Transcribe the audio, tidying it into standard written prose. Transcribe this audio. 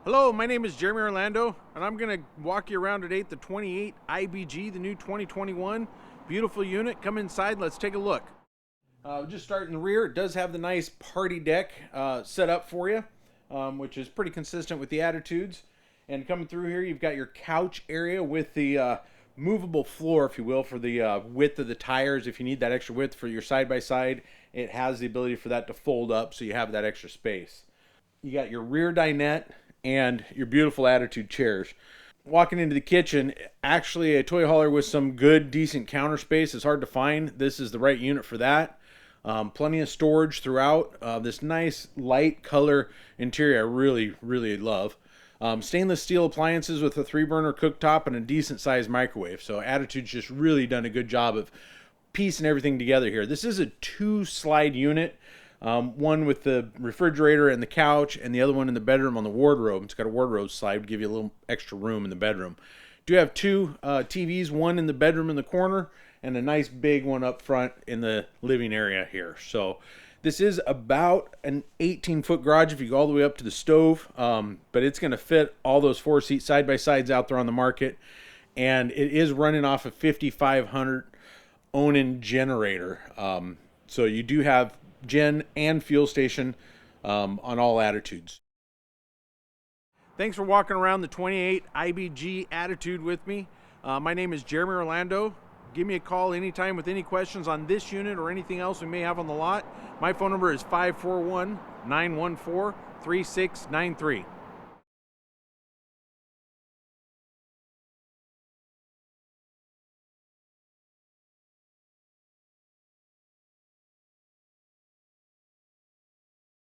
Hello, my name is Jeremy Orlando, and I'm going to walk you around today at the 28 iBG, the new 2021. Beautiful unit. Come inside, let's take a look. Just start in the rear. It does have the nice party deck set up for you, which is pretty consistent with the Attitudes. And coming through here, you've got your couch area with the movable floor, if you will, for the width of the tires. If you need that extra width for your side-by-side, it has the ability for that to fold up so you have that extra space. You got your rear dinette and your beautiful Attitude chairs. Walking into the kitchen, actually a toy hauler with some good, decent counter space is hard to find. This is the right unit for that. Plenty of storage throughout. This nice light color interior I really love. Stainless steel appliances with a 3-burner cooktop and a decent sized microwave. So Attitude's just really done a good job of piecing everything together here. This is a 2-slide unit. One with the refrigerator and the couch, and the other one in the bedroom on the wardrobe. It's got a wardrobe slide to give you a little extra room in the bedroom. Do have 2 TVs, one in the bedroom in the corner, and a nice big one up front in the living area here. So this is about an 18-foot garage if you go all the way up to the stove, but it's going to fit all those 4-seat side-by-sides out there on the market, and it is running off a 5500 Onan generator. So you do have gen and fuel station on all Attitudes. Thanks for walking around the 28 iBG Attitude with me. My name is Jeremy Orlando. Give me a call anytime with any questions on this unit or anything else we may have on the lot. My phone number is 541-914-3693.